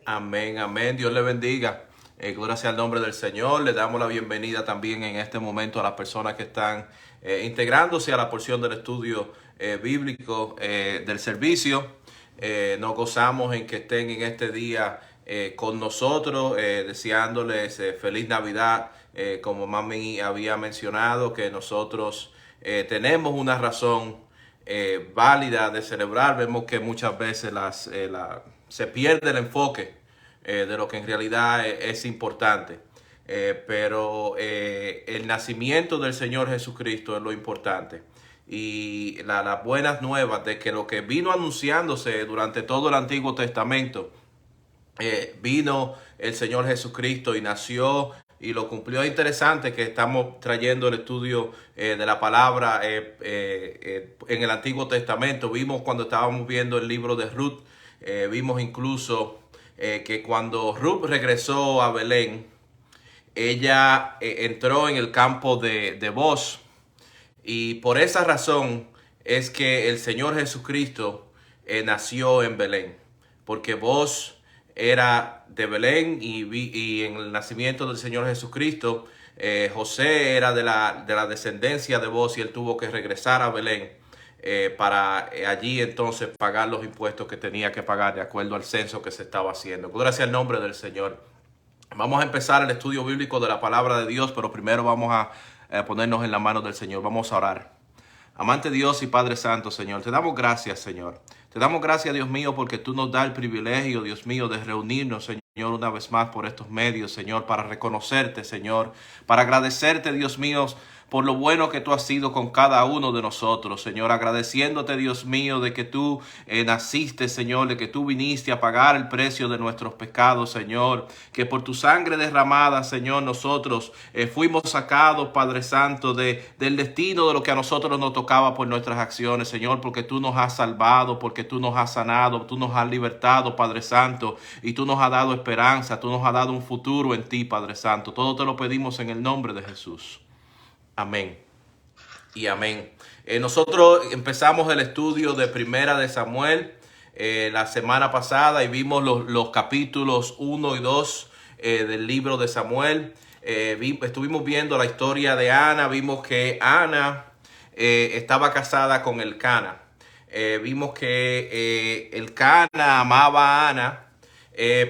Amén, amén. Dios le bendiga. Gloria sea al nombre del Señor. Le damos la bienvenida también en este momento a las personas que están integrándose a la porción del estudio bíblico del servicio. Nos gozamos en que estén en este día con nosotros, deseándoles feliz Navidad. Como mami había mencionado, que nosotros tenemos una razón válida de celebrar. Vemos que muchas veces se pierde el enfoque de lo que en realidad es importante. Pero el nacimiento del Señor Jesucristo es lo importante. Y las buenas nuevas de que lo que vino anunciándose durante todo el Antiguo Testamento, vino el Señor Jesucristo y nació y lo cumplió. Es interesante que estamos trayendo el estudio de la palabra en el Antiguo Testamento. Vimos cuando estábamos viendo el libro de Ruth, vimos incluso que cuando Ruth regresó a Belén, ella entró en el campo de Boz, y por esa razón es que el Señor Jesucristo nació en Belén, porque Boz era de Belén y en el nacimiento del Señor Jesucristo, José era de la descendencia de Boz, y él tuvo que regresar a Belén para allí entonces pagar los impuestos que tenía que pagar de acuerdo al censo que se estaba haciendo. Gracias al nombre del Señor. Vamos a empezar el estudio bíblico de la palabra de Dios, pero primero vamos a ponernos en la mano del Señor. Vamos a orar. Amante Dios y Padre Santo, Señor, te damos gracias, Señor. Te damos gracias, Dios mío, porque tú nos das el privilegio, Dios mío, de reunirnos, Señor, una vez más por estos medios, Señor, para reconocerte, Señor, para agradecerte, Dios mío, por lo bueno que tú has sido con cada uno de nosotros, Señor, agradeciéndote, Dios mío, de que tú naciste, Señor, de que tú viniste a pagar el precio de nuestros pecados, Señor, que por tu sangre derramada, Señor, nosotros fuimos sacados, Padre Santo, del destino de lo que a nosotros nos tocaba por nuestras acciones, Señor, porque tú nos has salvado, porque tú nos has sanado, tú nos has libertado, Padre Santo, y tú nos has dado esperanza, tú nos has dado un futuro en ti, Padre Santo. Todo te lo pedimos en el nombre de Jesús. Amén y amén. Nosotros empezamos el estudio de Primera de Samuel la semana pasada y vimos los capítulos 1 y 2 del libro de Samuel. Estuvimos viendo la historia de Ana. Vimos que Ana estaba casada con Elcana. Vimos que Elcana amaba a Ana,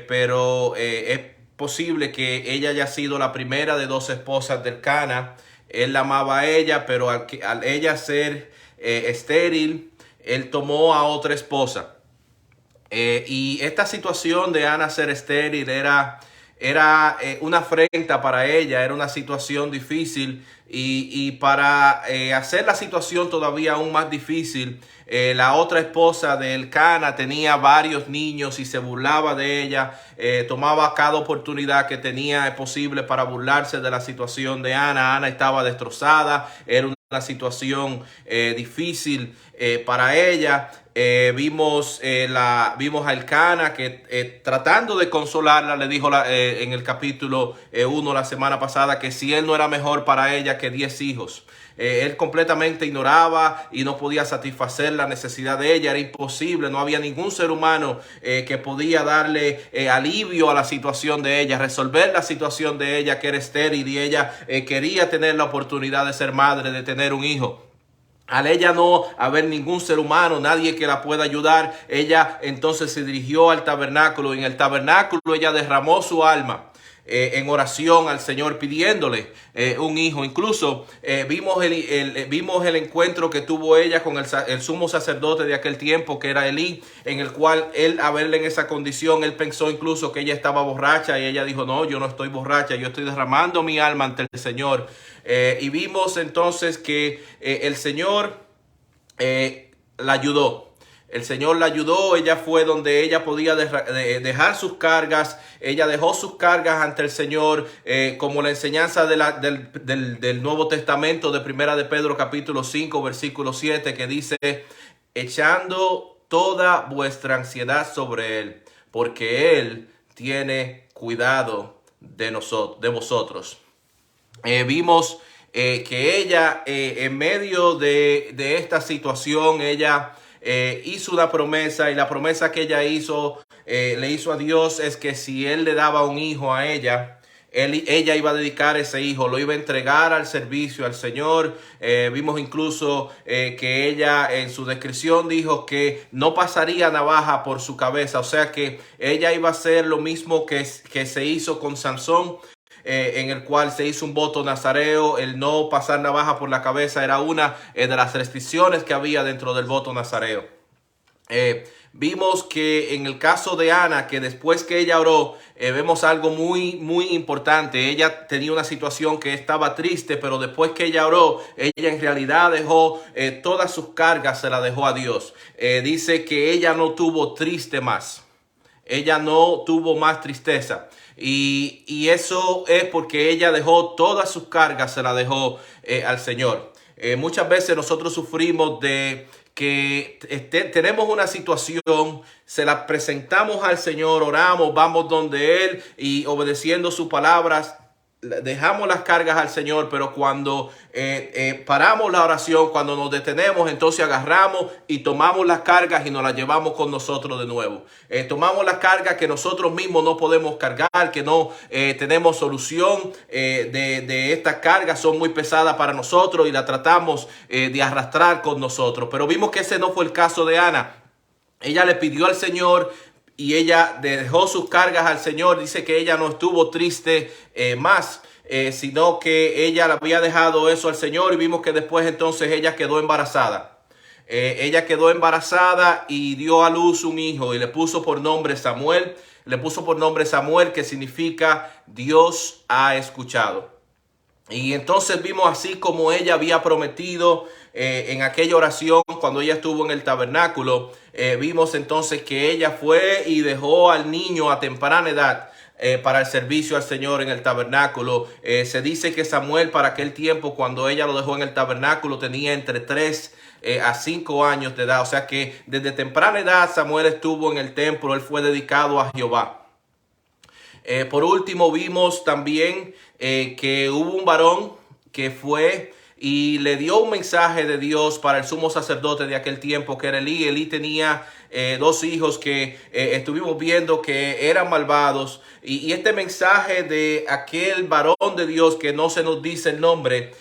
pero es posible que ella haya sido la primera de dos esposas de Elcana. Él la amaba a ella, pero al ella ser estéril, él tomó a otra esposa. Y esta situación de Ana ser estéril era una afrenta para ella, era una situación difícil. Y para hacer la situación todavía aún más difícil, la otra esposa de Elcana tenía varios niños y se burlaba de ella. Tomaba cada oportunidad que tenía posible para burlarse de la situación de Ana. Ana estaba destrozada, era una situación difícil para ella. Vimos a Elcana que tratando de consolarla le dijo en el capítulo 1 la semana pasada que si él no era mejor para ella que 10 hijos. Él completamente ignoraba y no podía satisfacer la necesidad de ella. Era imposible, no había ningún ser humano que podía darle alivio a la situación de ella, resolver la situación de ella, que era estéril, y ella quería tener la oportunidad de ser madre, de tener un hijo. Al ella no haber ningún ser humano, nadie que la pueda ayudar, ella entonces se dirigió al tabernáculo. Y en el tabernáculo ella derramó su alma en oración al Señor, pidiéndole un hijo. Incluso vimos el encuentro que tuvo ella con el sumo sacerdote de aquel tiempo, que era Elí, en el cual él, a verle en esa condición, él pensó incluso que ella estaba borracha, y ella dijo: no, yo no estoy borracha, yo estoy derramando mi alma ante el Señor. Y vimos entonces que el Señor la ayudó. El Señor la ayudó. Ella fue donde ella podía dejar sus cargas. Ella dejó sus cargas ante el Señor, como la enseñanza del Nuevo Testamento de Primera de Pedro capítulo 5 versículo 7, que dice: echando toda vuestra ansiedad sobre Él, porque Él tiene cuidado de vosotros. Vimos que ella en medio de esta situación, ella hizo una promesa, y la promesa que ella hizo le hizo a Dios es que si él le daba un hijo a ella, ella iba a dedicar ese hijo, lo iba a entregar al servicio al Señor. Vimos incluso que ella en su descripción dijo que no pasaría navaja por su cabeza, o sea que ella iba a hacer lo mismo que se hizo con Sansón, en el cual se hizo un voto nazareo. El no pasar navaja por la cabeza era una de las restricciones que había dentro del voto nazareo. Vimos que en el caso de Ana, que después que ella oró, vemos algo muy importante. Ella tenía una situación que estaba triste, pero después que ella oró, ella en realidad dejó todas sus cargas, se las dejó a Dios. Dice que ella no tuvo triste más. Ella no tuvo más tristeza. Y eso es porque ella dejó todas sus cargas, se las dejó al Señor. Muchas veces nosotros sufrimos de que tenemos una situación, se la presentamos al Señor, oramos, vamos donde Él y obedeciendo sus palabras, dejamos las cargas al Señor, pero cuando paramos la oración, cuando nos detenemos, entonces agarramos y tomamos las cargas y nos las llevamos con nosotros de nuevo. Tomamos las cargas que nosotros mismos no podemos cargar, que no tenemos solución de estas cargas, son muy pesadas para nosotros y las tratamos de arrastrar con nosotros. Pero vimos que ese no fue el caso de Ana. Ella le pidió al Señor y ella dejó sus cargas al Señor. Dice que ella no estuvo triste más, sino que ella le había dejado eso al Señor. Y vimos que después entonces ella quedó embarazada. Ella quedó embarazada y dio a luz un hijo y le puso por nombre Samuel. Le puso por nombre Samuel, que significa Dios ha escuchado. Y entonces vimos así como ella había prometido en aquella oración cuando ella estuvo en el tabernáculo. Vimos entonces que ella fue y dejó al niño a temprana edad para el servicio al Señor en el tabernáculo. Se dice que Samuel para aquel tiempo, cuando ella lo dejó en el tabernáculo, tenía entre 3 a 5 años de edad. O sea que desde temprana edad Samuel estuvo en el templo, él fue dedicado a Jehová. Por último vimos también que hubo un varón que fue y le dio un mensaje de Dios para el sumo sacerdote de aquel tiempo, que era Elí. Elí tenía 2 hijos que estuvimos viendo que eran malvados. Y este mensaje de aquel varón de Dios, que no se nos dice el nombre,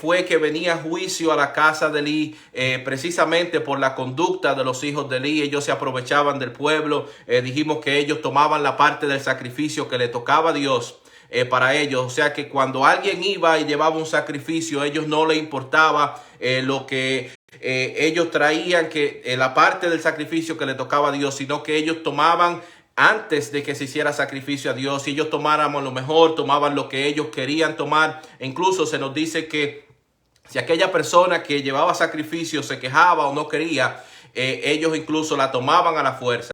fue que venía juicio a la casa de Elí, precisamente por la conducta de los hijos de Elí. Ellos se aprovechaban del pueblo. Dijimos que ellos tomaban la parte del sacrificio que le tocaba a Dios para ellos. O sea que cuando alguien iba y llevaba un sacrificio, a ellos no les importaba lo que ellos traían, que la parte del sacrificio que le tocaba a Dios, sino que ellos tomaban antes de que se hiciera sacrificio a Dios. Si ellos tomáramos lo mejor, tomaban lo que ellos querían tomar. E incluso se nos dice que si aquella persona que llevaba sacrificio se quejaba o no quería, ellos incluso la tomaban a la fuerza.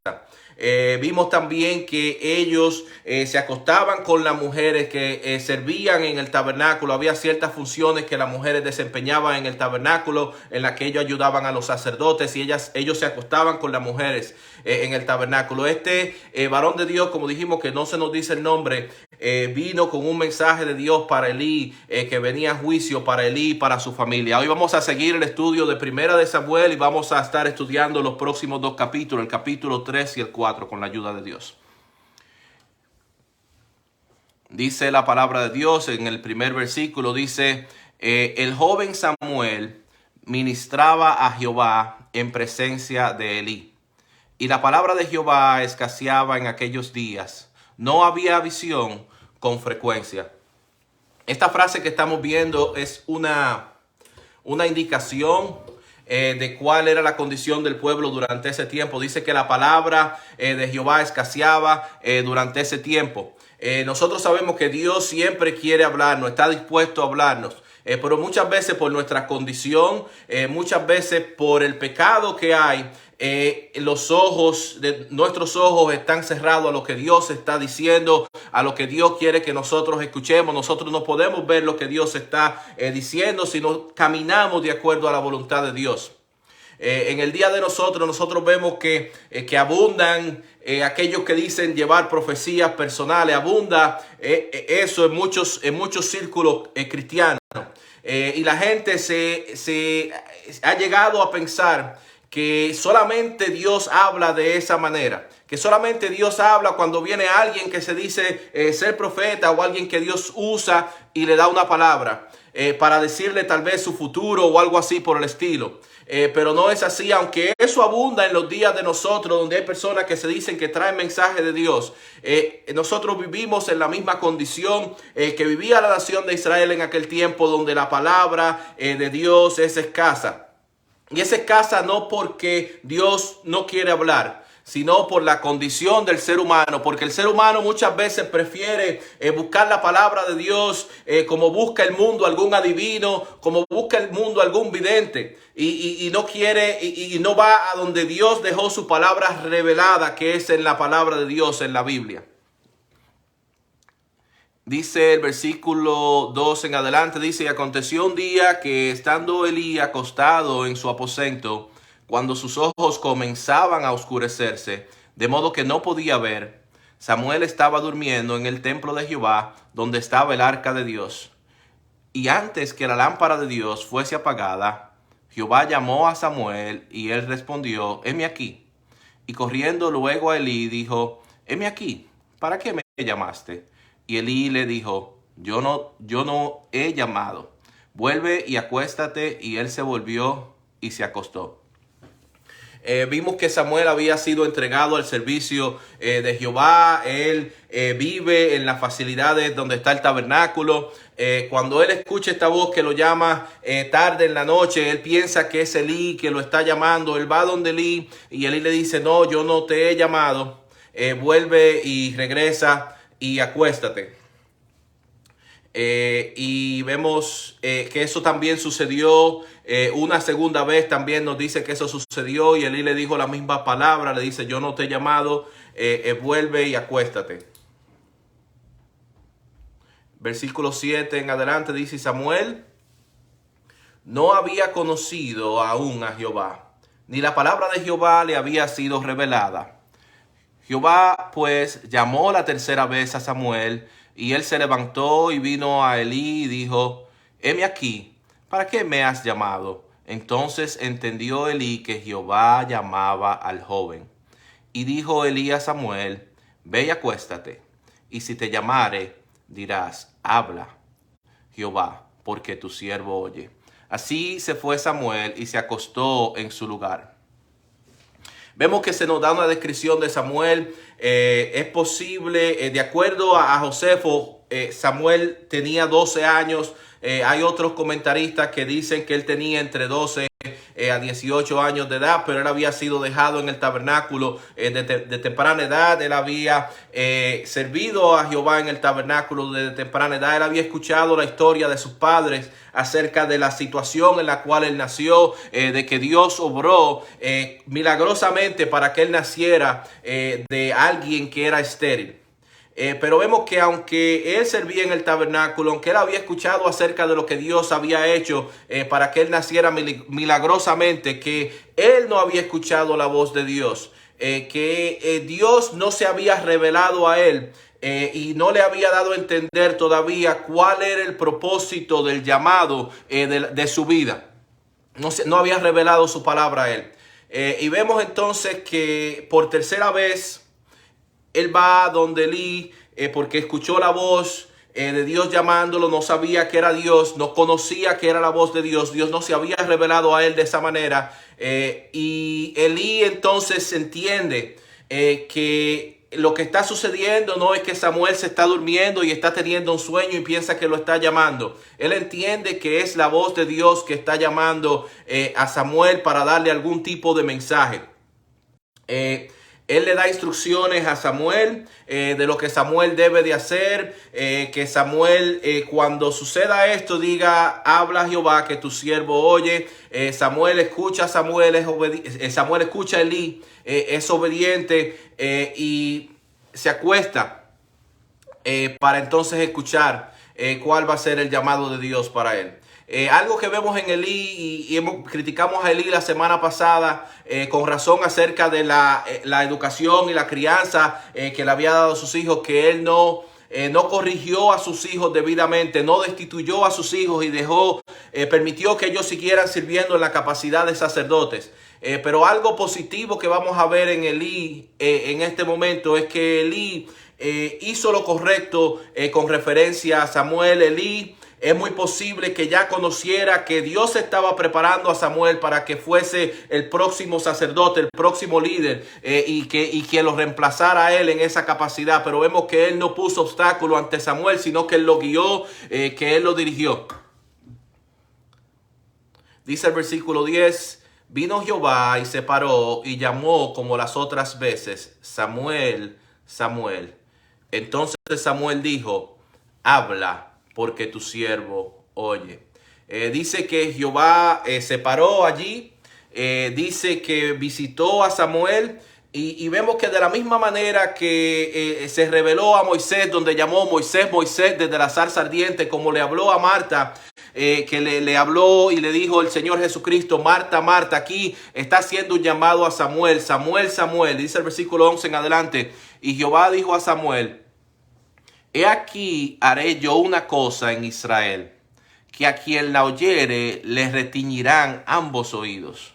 Vimos también que ellos se acostaban con las mujeres que servían en el tabernáculo. Había ciertas funciones que las mujeres desempeñaban en el tabernáculo, en las que ellos ayudaban a los sacerdotes, y ellos se acostaban con las mujeres en el tabernáculo. Este varón de Dios, como dijimos que no se nos dice el nombre, vino con un mensaje de Dios para Elí, que venía a juicio para Elí y para su familia. Hoy vamos a seguir el estudio de Primera de Samuel y vamos a estar estudiando los próximos 2 capítulos, el capítulo 3 y el 4, con la ayuda de Dios. Dice la palabra de Dios en el primer versículo, dice: el joven Samuel ministraba a Jehová en presencia de Elí, y la palabra de Jehová escaseaba en aquellos días. No había visión con frecuencia. Esta frase que estamos viendo es una indicación de cuál era la condición del pueblo durante ese tiempo. Dice que la palabra de Jehová escaseaba durante ese tiempo. Nosotros sabemos que Dios siempre quiere hablarnos, está dispuesto a hablarnos. Pero muchas veces por nuestra condición, muchas veces por el pecado que hay, nuestros ojos están cerrados a lo que Dios está diciendo, a lo que Dios quiere que nosotros escuchemos. Nosotros no podemos ver lo que Dios está diciendo si no caminamos de acuerdo a la voluntad de Dios. En el día de nosotros vemos que abundan aquellos que dicen llevar profecías personales. Abunda eso en muchos círculos cristianos. Y la gente se ha llegado a pensar que solamente Dios habla de esa manera, que solamente Dios habla cuando viene alguien que se dice ser profeta o alguien que Dios usa y le da una palabra para decirle tal vez su futuro o algo así por el estilo. Pero no es así, aunque eso abunda en los días de nosotros, donde hay personas que se dicen que traen mensaje de Dios. Nosotros vivimos en la misma condición que vivía la nación de Israel en aquel tiempo, donde la palabra de Dios es escasa. Y es escasa no porque Dios no quiere hablar, sino por la condición del ser humano, porque el ser humano muchas veces prefiere buscar la palabra de Dios como busca el mundo algún adivino, como busca el mundo algún vidente, y no quiere y no va a donde Dios dejó su palabra revelada, que es en la palabra de Dios en la Biblia. Dice el versículo 2 en adelante, dice: y aconteció un día que estando Elí acostado en su aposento, cuando sus ojos comenzaban a oscurecerse, de modo que no podía ver, Samuel estaba durmiendo en el templo de Jehová, donde estaba el arca de Dios. Y antes que la lámpara de Dios fuese apagada, Jehová llamó a Samuel, y él respondió: heme aquí. Y corriendo luego a Elí, dijo: heme aquí, ¿para qué me llamaste? Y Elí le dijo: yo no he llamado. Vuelve y acuéstate. Y él se volvió y se acostó. Vimos que Samuel había sido entregado al servicio de Jehová. Él vive en las facilidades donde está el tabernáculo. Cuando él escucha esta voz que lo llama tarde en la noche, él piensa que es Elí que lo está llamando. Él va donde Elí y Elí le dice: no, yo no te he llamado. Vuelve y regresa y acuéstate. Y vemos que eso también sucedió una segunda vez. También nos dice que eso sucedió y Elí le dijo la misma palabra. Le dice: yo no te he llamado, vuelve y acuéstate. Versículo 7 en adelante dice: y Samuel no había conocido aún a Jehová, ni la palabra de Jehová le había sido revelada. Jehová pues llamó la tercera vez a Samuel, y él se levantó y vino a Elí y dijo: heme aquí, ¿para qué me has llamado? Entonces entendió Elí que Jehová llamaba al joven. Y dijo Elí a Samuel: ve y acuéstate, y si te llamare, dirás: habla, Jehová, porque tu siervo oye. Así se fue Samuel y se acostó en su lugar. Vemos que se nos da una descripción de Samuel. Es posible, de acuerdo a Josefo, Samuel tenía 12 años. Hay otros comentaristas que dicen que él tenía entre 12 a 18 años de edad, pero él había sido dejado en el tabernáculo de temprana edad. Él había servido a Jehová en el tabernáculo de temprana edad. Él había escuchado la historia de sus padres acerca de la situación en la cual él nació, de que Dios obró milagrosamente para que él naciera de alguien que era estéril. Pero vemos que aunque él servía en el tabernáculo, aunque él había escuchado acerca de lo que Dios había hecho para que él naciera milagrosamente, que él no había escuchado la voz de Dios, que Dios no se había revelado a él y no le había dado a entender todavía cuál era el propósito del llamado de su vida. No había revelado su palabra a él. Y vemos entonces que por tercera vez él va donde Elí porque escuchó la voz de Dios llamándolo. No sabía que era Dios, no conocía que era la voz de Dios. Dios no se había revelado a él de esa manera. Y Elí entonces entiende que lo que está sucediendo no es que Samuel se está durmiendo y está teniendo un sueño y piensa que lo está llamando. Él entiende que es la voz de Dios que está llamando a Samuel para darle algún tipo de mensaje. Él le da instrucciones a Samuel de lo que Samuel debe de hacer, que Samuel cuando suceda esto diga: habla Jehová, que tu siervo oye. Samuel escucha a Samuel escucha a Elí, es obediente y se acuesta para entonces escuchar cuál va a ser el llamado de Dios para él. Algo que vemos en Elí y criticamos a Elí la semana pasada con razón acerca de la educación y la crianza que le había dado a sus hijos, que él no corrigió a sus hijos debidamente, no destituyó a sus hijos y permitió que ellos siguieran sirviendo en la capacidad de sacerdotes. Pero algo positivo que vamos a ver en Elí en este momento es que Elí hizo lo correcto con referencia a Samuel. Elí es muy posible que ya conociera que Dios estaba preparando a Samuel para que fuese el próximo sacerdote, el próximo líder, y que lo reemplazara a él en esa capacidad. Pero vemos que él no puso obstáculo ante Samuel, sino que él lo guió, que él lo dirigió. Dice el versículo 10, vino Jehová y se paró y llamó como las otras veces, Samuel, Samuel. Entonces Samuel dijo, habla, porque tu siervo oye. Dice que Jehová se paró allí, dice que visitó a Samuel y vemos que de la misma manera que se reveló a Moisés, donde llamó Moisés, Moisés desde la zarza ardiente, como le habló a Marta, que le habló y le dijo el Señor Jesucristo, Marta, Marta, aquí está haciendo un llamado a Samuel, Samuel, Samuel, dice el versículo 11 en adelante, y Jehová dijo a Samuel, he aquí haré yo una cosa en Israel, que a quien la oyere le retiñirán ambos oídos.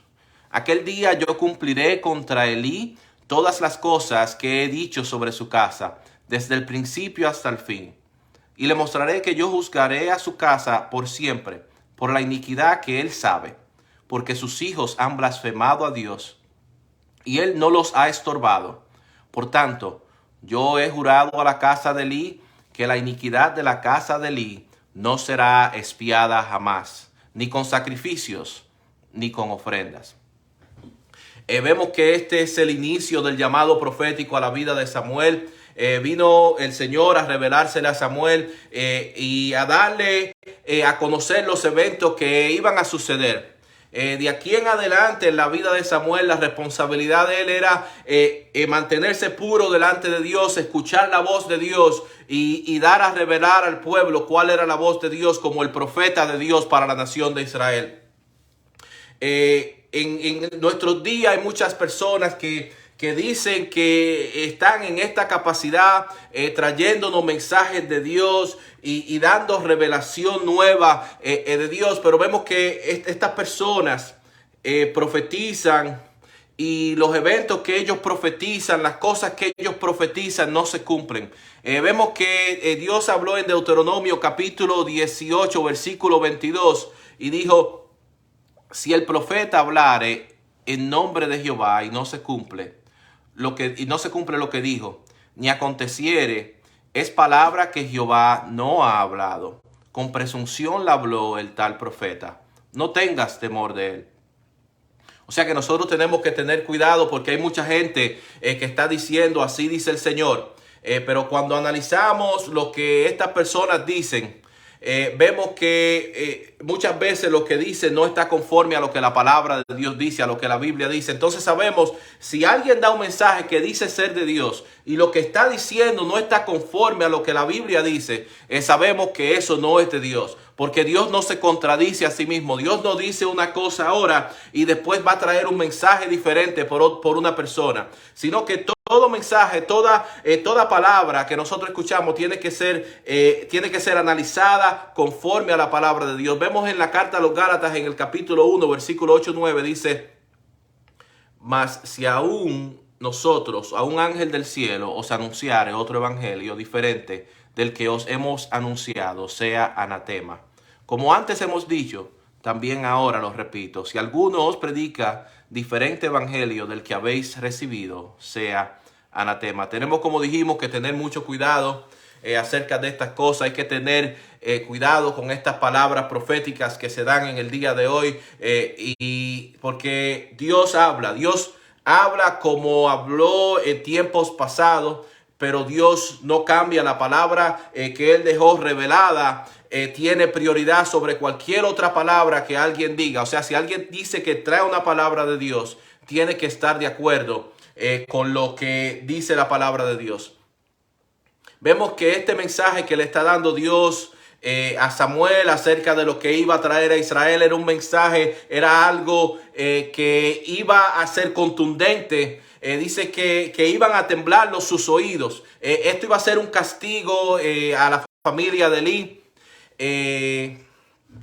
Aquel día yo cumpliré contra Elí todas las cosas que he dicho sobre su casa, desde el principio hasta el fin. Y le mostraré que yo juzgaré a su casa por siempre, por la iniquidad que él sabe, porque sus hijos han blasfemado a Dios, y él no los ha estorbado. Por tanto, yo he jurado a la casa de Elí, que la iniquidad de la casa de Elí no será expiada jamás, ni con sacrificios, ni con ofrendas. Vemos que este es el inicio del llamado profético a la vida de Samuel. Vino el Señor a revelársele a Samuel y a darle a conocer los eventos que iban a suceder. De aquí en adelante en la vida de Samuel, la responsabilidad de él era mantenerse puro delante de Dios, escuchar la voz de Dios y dar a revelar al pueblo cuál era la voz de Dios como el profeta de Dios para la nación de Israel. En nuestros días hay muchas personas que dicen que están en esta capacidad trayéndonos mensajes de Dios y dando revelación nueva de Dios, pero vemos que estas personas profetizan y los eventos que ellos profetizan, las cosas que ellos profetizan no se cumplen. Vemos que Dios habló en Deuteronomio capítulo 18 versículo 22 y dijo, si el profeta hablare en nombre de Jehová y no se cumple lo que dijo, ni aconteciere, es palabra que Jehová no ha hablado. Con presunción la habló el tal profeta. No tengas temor de él. O sea que nosotros tenemos que tener cuidado porque hay mucha gente que está diciendo así dice el Señor. Pero cuando analizamos lo que estas personas dicen, vemos que muchas veces lo que dice no está conforme a lo que la palabra de Dios dice, a lo que la Biblia dice. Entonces sabemos, si alguien da un mensaje que dice ser de Dios y lo que está diciendo no está conforme a lo que la Biblia dice, sabemos que eso no es de Dios. Porque Dios no se contradice a sí mismo. Dios no dice una cosa ahora y después va a traer un mensaje diferente por una persona. Sino que todo mensaje, toda palabra que nosotros escuchamos tiene que ser analizada conforme a la palabra de Dios. Vemos en la carta a los Gálatas en el capítulo 1, versículo 8-9, dice, mas si aún nosotros, a un ángel del cielo, os anunciare otro evangelio diferente del que os hemos anunciado, sea anatema. Como antes hemos dicho, también ahora lo repito, si alguno os predica diferente evangelio del que habéis recibido, sea anatema. Tenemos, como dijimos, que tener mucho cuidado acerca de estas cosas. Hay que tener cuidado con estas palabras proféticas que se dan en el día de hoy, y porque Dios habla como habló en tiempos pasados, pero Dios no cambia. La palabra que Él dejó revelada tiene prioridad sobre cualquier otra palabra que alguien diga. O sea, si alguien dice que trae una palabra de Dios, tiene que estar de acuerdo con lo que dice la palabra de Dios. Vemos que este mensaje que le está dando Dios a Samuel acerca de lo que iba a traer a Israel era un mensaje, era algo que iba a ser contundente. Dice que iban a temblar sus oídos. Esto iba a ser un castigo a la familia de Elí.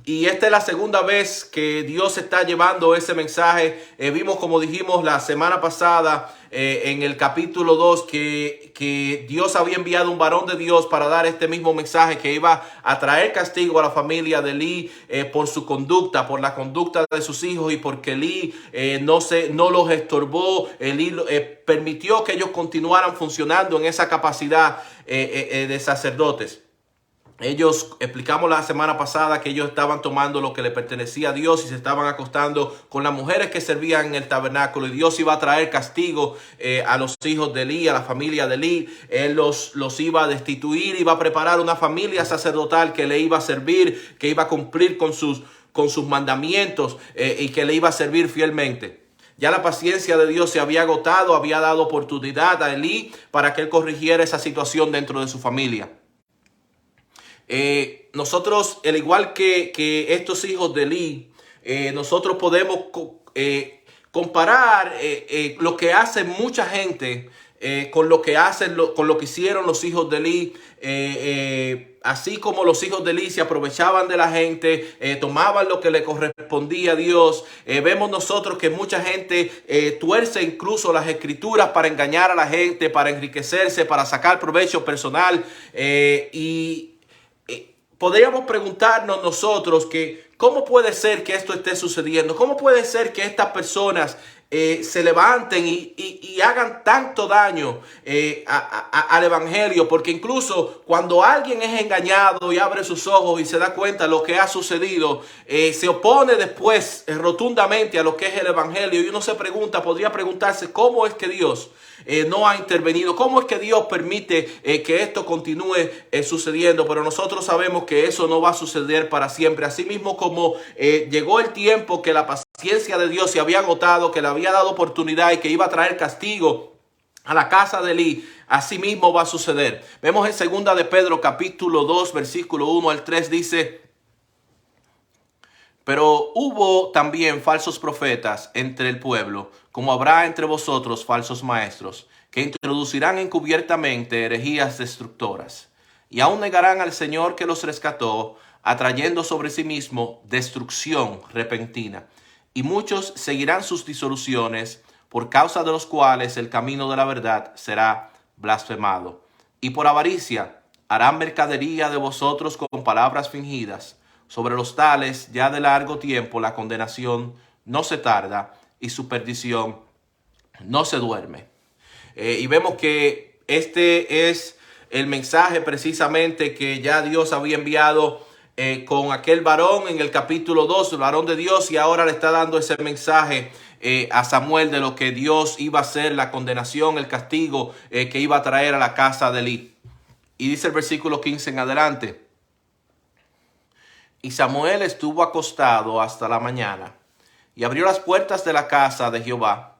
Y esta es la segunda vez que Dios está llevando ese mensaje. Vimos, como dijimos la semana pasada, en el capítulo 2, que Dios había enviado un varón de Dios para dar este mismo mensaje, que iba a traer castigo a la familia de Elí por su conducta, por la conducta de sus hijos, y porque Elí no los estorbó. Elí permitió que ellos continuaran funcionando en esa capacidad de sacerdotes. Ellos, explicamos la semana pasada que ellos estaban tomando lo que le pertenecía a Dios y se estaban acostando con las mujeres que servían en el tabernáculo, y Dios iba a traer castigo a los hijos de Elí, a la familia de Elí. Él los iba a destituir, iba a preparar una familia sacerdotal que le iba a servir, que iba a cumplir con sus mandamientos y que le iba a servir fielmente. Ya la paciencia de Dios se había agotado, había dado oportunidad a Elí para que él corrigiera esa situación dentro de su familia. Nosotros, al igual que estos hijos de Elí, nosotros podemos comparar lo que hace mucha gente con lo que con lo que hicieron los hijos de Elí. Así como los hijos de Elí se aprovechaban de la gente, tomaban lo que le correspondía a Dios. Vemos nosotros que mucha gente tuerce incluso las escrituras para engañar a la gente, para enriquecerse, para sacar provecho personal. Podríamos preguntarnos nosotros que cómo puede ser que esto esté sucediendo, cómo puede ser que estas personas se levanten y hagan tanto daño al evangelio, porque incluso cuando alguien es engañado y abre sus ojos y se da cuenta de lo que ha sucedido, se opone después rotundamente a lo que es el evangelio, y uno se pregunta, podría preguntarse cómo es que Dios no ha intervenido, cómo es que Dios permite que esto continúe sucediendo. Pero nosotros sabemos que eso no va a suceder para siempre. Así mismo como llegó el tiempo que la paciencia de Dios se había agotado, que le había dado oportunidad y que iba a traer castigo a la casa de Elí, así mismo va a suceder. Vemos en segunda de Pedro capítulo 2 versículo 1 al 3, dice: pero hubo también falsos profetas entre el pueblo, como habrá entre vosotros falsos maestros, que introducirán encubiertamente herejías destructoras, y aún negarán al Señor que los rescató, atrayendo sobre sí mismo destrucción repentina. Y muchos seguirán sus disoluciones, por causa de los cuales el camino de la verdad será blasfemado. Y por avaricia harán mercadería de vosotros con palabras fingidas. Sobre los tales, ya de largo tiempo, la condenación no se tarda y su perdición no se duerme. Y vemos que este es el mensaje precisamente que ya Dios había enviado con aquel varón en el capítulo 2, el varón de Dios, y ahora le está dando ese mensaje a Samuel de lo que Dios iba a hacer, la condenación, el castigo que iba a traer a la casa de Elí. Y dice el versículo 15 en adelante: y Samuel estuvo acostado hasta la mañana, y abrió las puertas de la casa de Jehová,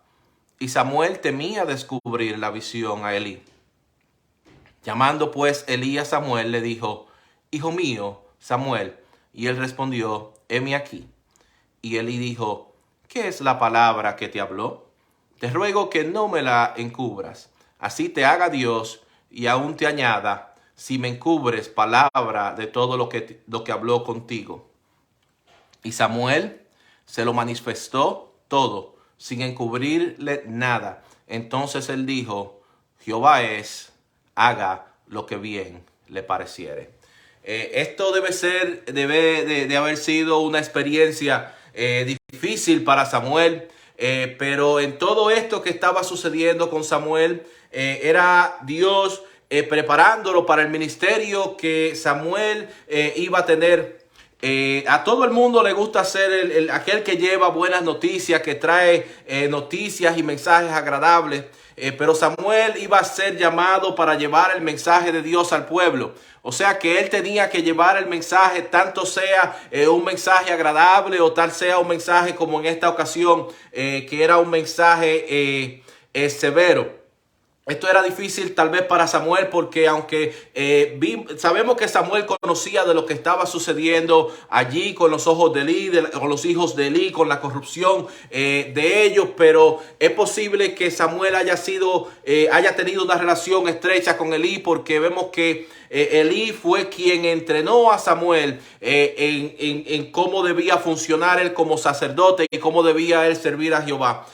y Samuel temía descubrir la visión a Elí. Llamando pues Elí a Samuel, le dijo: hijo mío, Samuel. Y él respondió: heme aquí. Y Elí dijo: ¿qué es la palabra que te habló? Te ruego que no me la encubras. Así te haga Dios y aún te añada, si me encubres palabra de todo lo que habló contigo. Y Samuel se lo manifestó todo, sin encubrirle nada. Entonces él dijo: Jehová es, haga lo que bien le pareciere. Esto debe de haber sido una experiencia difícil para Samuel, pero en todo esto que estaba sucediendo con Samuel, era Dios preparándolo para el ministerio que Samuel iba a tener. A todo el mundo le gusta ser aquel que lleva buenas noticias, que trae noticias y mensajes agradables. Pero Samuel iba a ser llamado para llevar el mensaje de Dios al pueblo. O sea que él tenía que llevar el mensaje, tanto sea un mensaje agradable o tal sea un mensaje como en esta ocasión, que era un mensaje severo. Esto era difícil tal vez para Samuel porque aunque sabemos que Samuel conocía de lo que estaba sucediendo allí con los ojos de Elí, con los hijos de Elí, con la corrupción de ellos, pero es posible que Samuel haya tenido una relación estrecha con Elí porque vemos que Elí fue quien entrenó a Samuel en cómo debía funcionar él como sacerdote y cómo debía él servir a Jehová.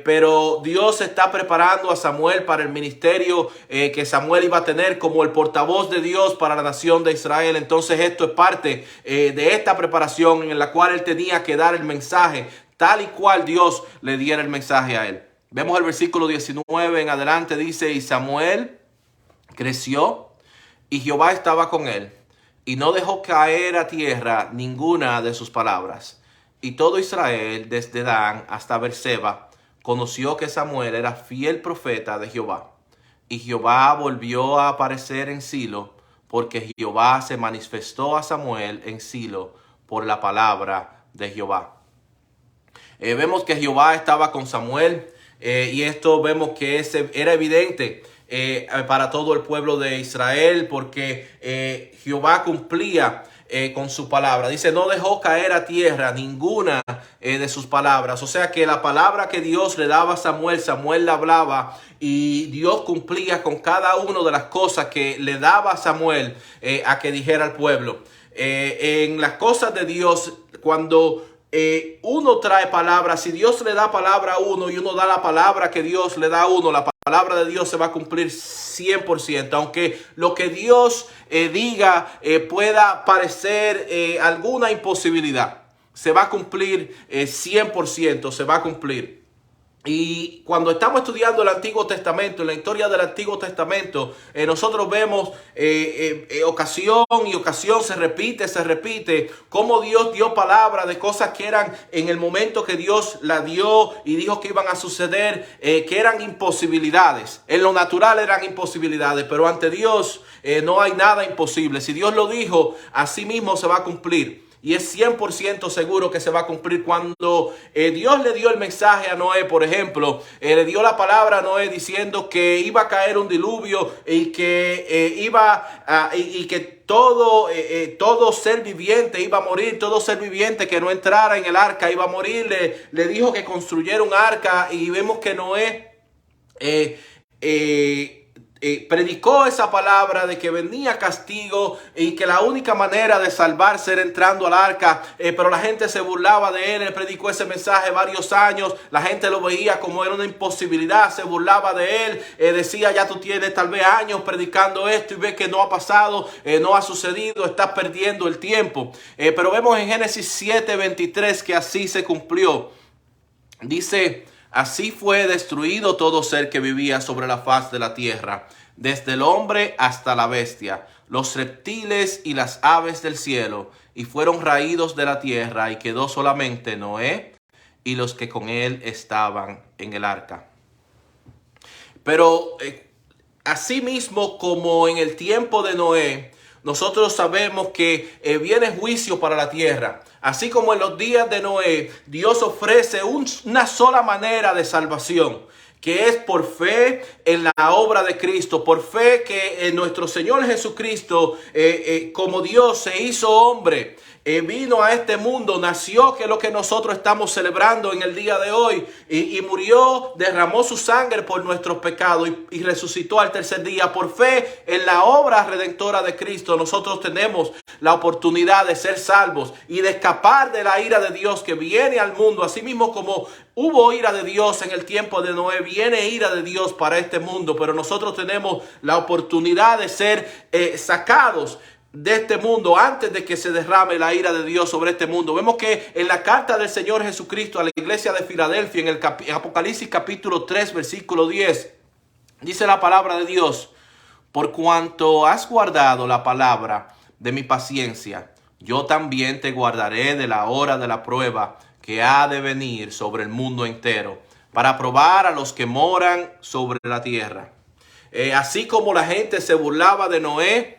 Pero Dios está preparando a Samuel para el ministerio que Samuel iba a tener como el portavoz de Dios para la nación de Israel. Entonces esto es parte de esta preparación en la cual él tenía que dar el mensaje tal y cual Dios le diera el mensaje a él. Vemos el versículo 19 en adelante, dice: y Samuel creció y Jehová estaba con él y no dejó caer a tierra ninguna de sus palabras. Y todo Israel, desde Dan hasta Beerseba, conoció que Samuel era fiel profeta de Jehová. Y Jehová volvió a aparecer en Silo, porque Jehová se manifestó a Samuel en Silo por la palabra de Jehová. Vemos que Jehová estaba con Samuel y esto vemos que era evidente para todo el pueblo de Israel porque Jehová cumplía con su palabra. Dice: no dejó caer a tierra ninguna de sus palabras. O sea que la palabra que Dios le daba a Samuel, Samuel la hablaba y Dios cumplía con cada una de las cosas que le daba a Samuel a que dijera al pueblo. En las cosas de Dios, cuando uno trae palabras, si Dios le da palabra a uno y uno da la palabra que Dios le da a uno, la palabra de Dios se va a cumplir 100%, aunque lo que Dios diga pueda parecer alguna imposibilidad, se va a cumplir 100%, se va a cumplir. Y cuando estamos estudiando el Antiguo Testamento, en la historia del Antiguo Testamento, nosotros vemos ocasión y ocasión se repite, cómo Dios dio palabra de cosas que eran en el momento que Dios la dio y dijo que iban a suceder, que eran imposibilidades. En lo natural eran imposibilidades, pero ante Dios no hay nada imposible. Si Dios lo dijo, así mismo se va a cumplir. Y es 100% seguro que se va a cumplir. Cuando Dios le dio el mensaje a Noé, por ejemplo, le dio la palabra a Noé diciendo que iba a caer un diluvio y que todo ser viviente iba a morir, todo ser viviente que no entrara en el arca iba a morir. Le dijo que construyera un arca y vemos que Noé predicó esa palabra de que venía castigo y que la única manera de salvarse era entrando al arca, pero la gente se burlaba de él. Él predicó ese mensaje varios años, la gente lo veía como era una imposibilidad, se burlaba de él, decía: ya tú tienes tal vez años predicando esto y ves que no ha pasado, no ha sucedido, estás perdiendo el tiempo. Pero vemos en Génesis 7:23 que así se cumplió. Dice: así fue destruido todo ser que vivía sobre la faz de la tierra, desde el hombre hasta la bestia, los reptiles y las aves del cielo, y fueron raídos de la tierra, y quedó solamente Noé y los que con él estaban en el arca. Pero asimismo como en el tiempo de Noé, nosotros sabemos que viene juicio para la tierra. Así como en los días de Noé, Dios ofrece una sola manera de salvación, que es por fe en la obra de Cristo, por fe que en nuestro Señor Jesucristo, como Dios se hizo hombre, vino a este mundo, nació, que es lo que nosotros estamos celebrando en el día de hoy, y murió, derramó su sangre por nuestros pecados y resucitó al tercer día. Por fe en la obra redentora de Cristo, nosotros tenemos la oportunidad de ser salvos y de escapar de la ira de Dios que viene al mundo. Así mismo como hubo ira de Dios en el tiempo de Noé, viene ira de Dios para este mundo, pero nosotros tenemos la oportunidad de ser sacados de este mundo antes de que se derrame la ira de Dios sobre este mundo. Vemos que en la carta del Señor Jesucristo a la iglesia de Filadelfia, en Apocalipsis capítulo 3 versículo 10, dice la palabra de Dios: por cuanto has guardado la palabra de mi paciencia, yo también te guardaré de la hora de la prueba que ha de venir sobre el mundo entero, para probar a los que moran sobre la tierra. Así como la gente se burlaba de Noé,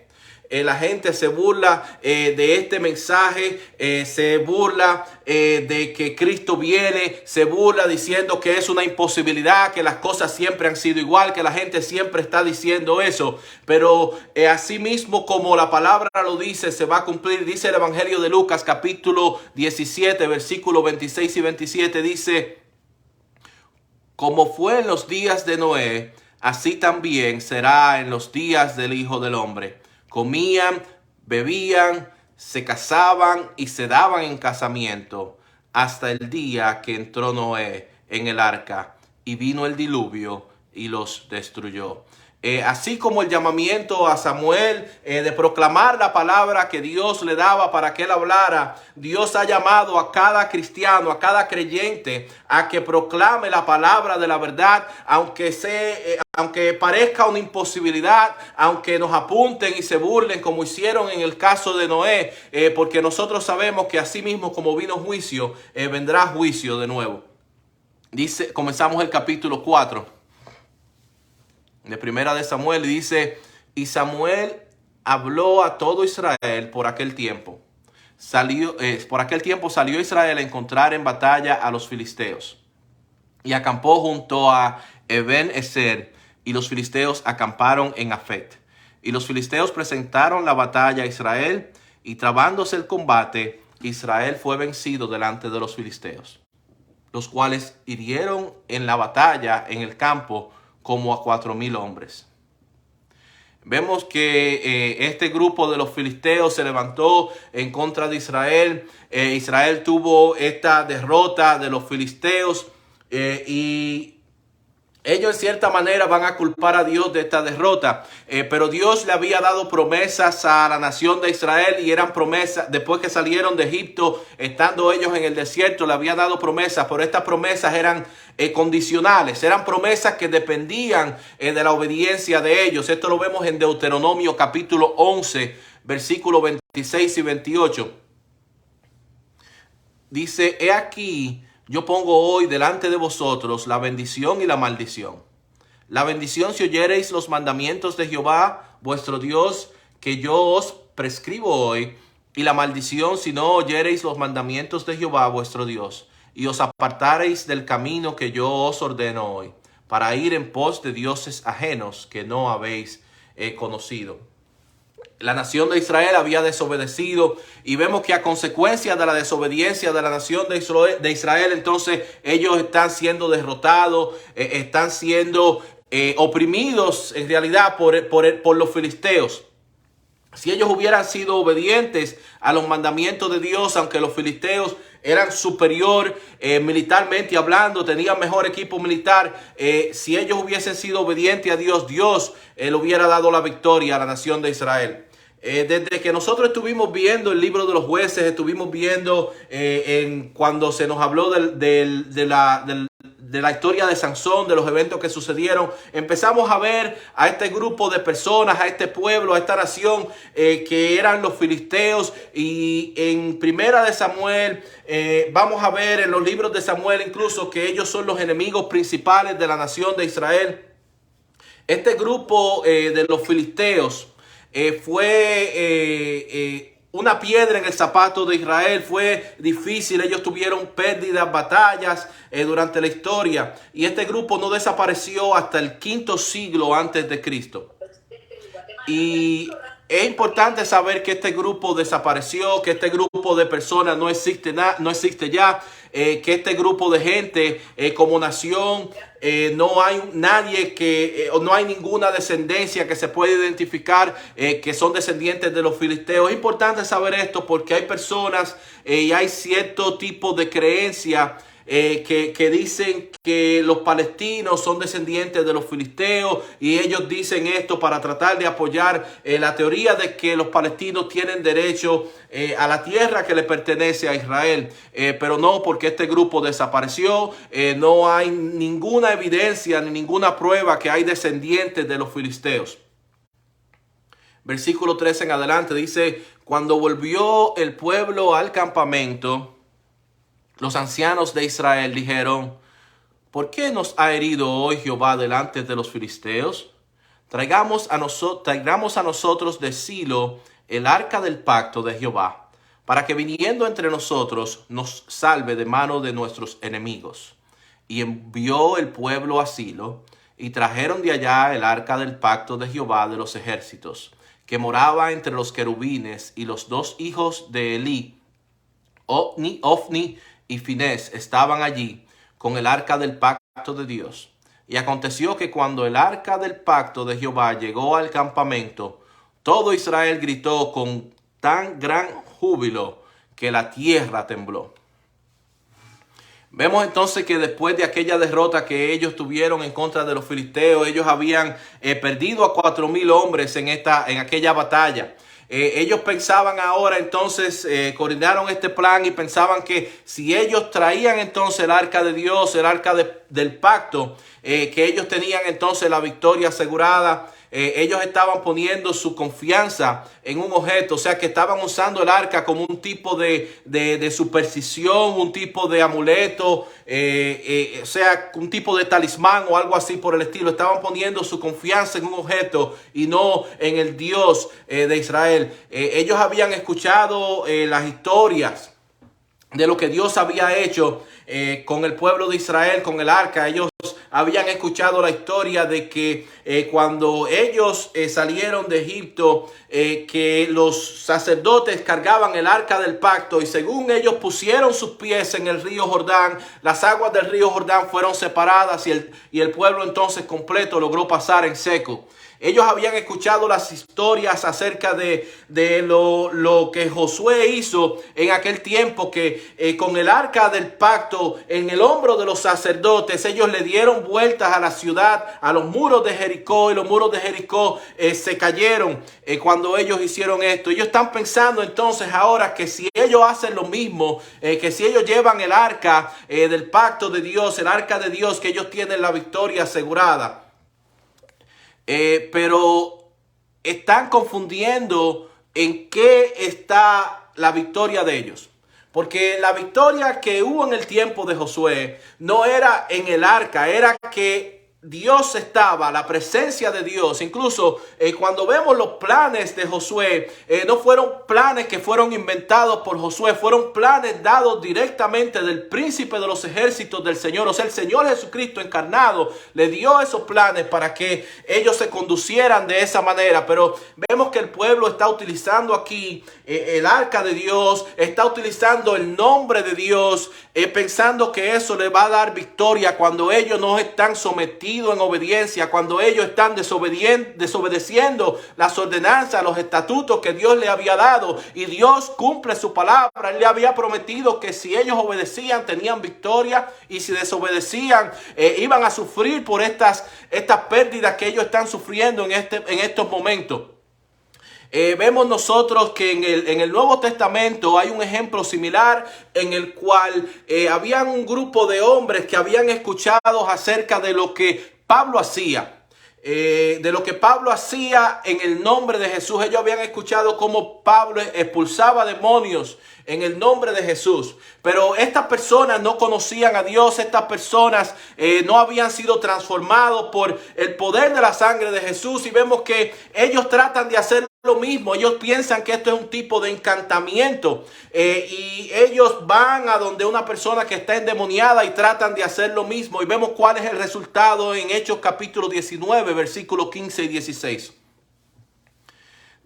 la gente se burla de este mensaje, se burla de que Cristo viene, se burla diciendo que es una imposibilidad, que las cosas siempre han sido igual, que la gente siempre está diciendo eso. Pero así mismo como la palabra lo dice, se va a cumplir. Dice el Evangelio de Lucas capítulo 17, versículos 26 y 27, dice: como fue en los días de Noé, así también será en los días del Hijo del Hombre. Comían, bebían, se casaban y se daban en casamiento hasta el día que entró Noé en el arca y vino el diluvio y los destruyó. Así como el llamamiento a Samuel de proclamar la palabra que Dios le daba para que él hablara, Dios ha llamado a cada cristiano, a cada creyente, a que proclame la palabra de la verdad, aunque parezca una imposibilidad, aunque nos apunten y se burlen como hicieron en el caso de Noé, porque nosotros sabemos que así mismo como vino juicio, vendrá juicio de nuevo. Dice, comenzamos el capítulo 4. De primera de Samuel, dice: y Samuel habló a todo Israel por aquel tiempo. Por aquel tiempo salió Israel a encontrar en batalla a los filisteos. Y acampó junto a Eben-ezer, y los filisteos acamparon en Afet. Y los filisteos presentaron la batalla a Israel, y trabándose el combate, Israel fue vencido delante de los filisteos, los cuales hirieron en la batalla en el campo como a 4,000 hombres. Vemos que este grupo de los filisteos se levantó en contra de Israel. Israel tuvo esta derrota de los filisteos y ellos en cierta manera van a culpar a Dios de esta derrota, pero Dios le había dado promesas a la nación de Israel, y eran promesas después que salieron de Egipto, estando ellos en el desierto, le había dado promesas, pero estas promesas eran condicionales, eran promesas que dependían de la obediencia de ellos. Esto lo vemos en Deuteronomio capítulo 11, versículos 26 y 28. Dice: he aquí, yo pongo hoy delante de vosotros la bendición y la maldición. La bendición si oyereis los mandamientos de Jehová vuestro Dios, que yo os prescribo hoy, y la maldición si no oyereis los mandamientos de Jehová vuestro Dios, y os apartareis del camino que yo os ordeno hoy, para ir en pos de dioses ajenos que no habéis conocido. La nación de Israel había desobedecido, y vemos que a consecuencia de la desobediencia de la nación de Israel, entonces ellos están siendo derrotados, están siendo oprimidos en realidad por los filisteos. Si ellos hubieran sido obedientes a los mandamientos de Dios, aunque los filisteos eran superior militarmente hablando, tenían mejor equipo militar, si ellos hubiesen sido obedientes a Dios, Dios le hubiera dado la victoria a la nación de Israel. Desde que nosotros estuvimos viendo el libro de los jueces, estuvimos viendo cuando se nos habló de la historia de Sansón, de los eventos que sucedieron, empezamos a ver a este grupo de personas, a este pueblo, a esta nación que eran los filisteos. Y en primera de Samuel vamos a ver en los libros de Samuel incluso que ellos son los enemigos principales de la nación de Israel. Este grupo de los filisteos fue una piedra en el zapato de Israel. Fue difícil, ellos tuvieron pérdidas, batallas durante la historia, y este grupo no desapareció hasta el quinto siglo antes de Cristo. Y es importante saber que este grupo desapareció, que este grupo de personas no existe ya, que este grupo de gente como nación no hay nadie no hay ninguna descendencia que se pueda identificar que son descendientes de los filisteos. Es importante saber esto porque hay personas y hay cierto tipo de creencia que dicen que los palestinos son descendientes de los filisteos, y ellos dicen esto para tratar de apoyar la teoría de que los palestinos tienen derecho a la tierra que le pertenece a Israel, pero no, porque este grupo desapareció. No hay ninguna evidencia ni ninguna prueba que hay descendientes de los filisteos. Versículo 13 en adelante dice: cuando volvió el pueblo al campamento, los ancianos de Israel dijeron: ¿por qué nos ha herido hoy Jehová delante de los filisteos? traigamos a nosotros de Silo el arca del pacto de Jehová, para que viniendo entre nosotros nos salve de mano de nuestros enemigos. Y envió el pueblo a Silo, y trajeron de allá el arca del pacto de Jehová de los ejércitos, que moraba entre los querubines, y los dos hijos de Elí, Ofni y Finés, estaban allí con el arca del pacto de Dios. Y aconteció que cuando el arca del pacto de Jehová llegó al campamento, todo Israel gritó con tan gran júbilo que la tierra tembló. Vemos entonces que después de aquella derrota que ellos tuvieron en contra de los filisteos, ellos habían perdido a 4,000 hombres en aquella batalla. Ellos pensaban ahora entonces, coordinaron este plan y pensaban que si ellos traían entonces el arca de Dios, el arca del pacto, que ellos tenían entonces la victoria asegurada. Ellos estaban poniendo su confianza en un objeto, o sea que estaban usando el arca como un tipo de superstición, un tipo de amuleto, o sea, un tipo de talismán o algo así por el estilo. Estaban poniendo su confianza en un objeto y no en el Dios de Israel. Ellos habían escuchado las historias de lo que Dios había hecho con el pueblo de Israel, con el arca. Ellos habían escuchado la historia de que cuando ellos salieron de Egipto, que los sacerdotes cargaban el arca del pacto, y según ellos pusieron sus pies en el río Jordán, las aguas del río Jordán fueron separadas y el pueblo entonces completo logró pasar en seco. Ellos habían escuchado las historias acerca de lo que Josué hizo en aquel tiempo, que con el arca del pacto en el hombro de los sacerdotes, ellos le dieron vueltas a la ciudad, a los muros de Jericó, y los muros de Jericó se cayeron cuando ellos hicieron esto. Ellos están pensando entonces ahora que si ellos hacen lo mismo, que si ellos llevan el arca del pacto de Dios, el arca de Dios, que ellos tienen la victoria asegurada. Pero están confundiendo en qué está la victoria de ellos. Porque la victoria que hubo en el tiempo de Josué no era en el arca, era que Dios estaba, la presencia de Dios. Incluso cuando vemos los planes de Josué, no fueron planes que fueron inventados por Josué, fueron planes dados directamente del príncipe de los ejércitos del Señor. O sea, el Señor Jesucristo encarnado le dio esos planes para que ellos se conducieran de esa manera. Pero vemos que el pueblo está utilizando aquí el arca de Dios, está utilizando el nombre de Dios, pensando que eso le va a dar victoria cuando ellos no están sometidos en obediencia, cuando ellos están desobedeciendo las ordenanzas, los estatutos que Dios le había dado. Y Dios cumple su palabra. Él le había prometido que si ellos obedecían tenían victoria, y si desobedecían iban a sufrir por estas pérdidas que ellos están sufriendo en estos momentos. Vemos nosotros que en el Nuevo Testamento hay un ejemplo similar en el cual habían un grupo de hombres que habían escuchado acerca de lo que Pablo hacía. De lo que Pablo hacía en el nombre de Jesús. Ellos habían escuchado cómo Pablo expulsaba demonios en el nombre de Jesús. Pero estas personas no conocían a Dios. Estas personas no habían sido transformados por el poder de la sangre de Jesús. Y vemos que ellos tratan de hacer lo mismo. Ellos piensan que esto es un tipo de encantamiento, y ellos van a donde una persona que está endemoniada y tratan de hacer lo mismo. Y vemos cuál es el resultado en Hechos capítulo 19, versículos 15 y 16.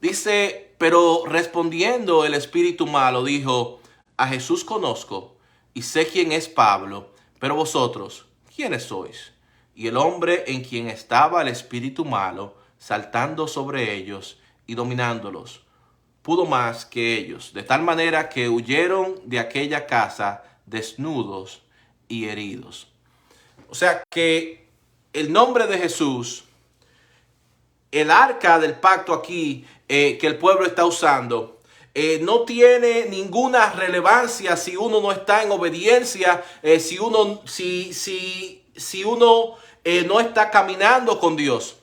Dice: pero respondiendo el espíritu malo dijo: a Jesús conozco y sé quién es Pablo, pero vosotros, ¿quiénes sois? Y el hombre en quien estaba el espíritu malo, saltando sobre ellos y dominándolos, pudo más que ellos, de tal manera que huyeron de aquella casa desnudos y heridos. O sea que el nombre de Jesús, el arca del pacto aquí que el pueblo está usando, no tiene ninguna relevancia si uno no está en obediencia, si uno no está caminando con Dios.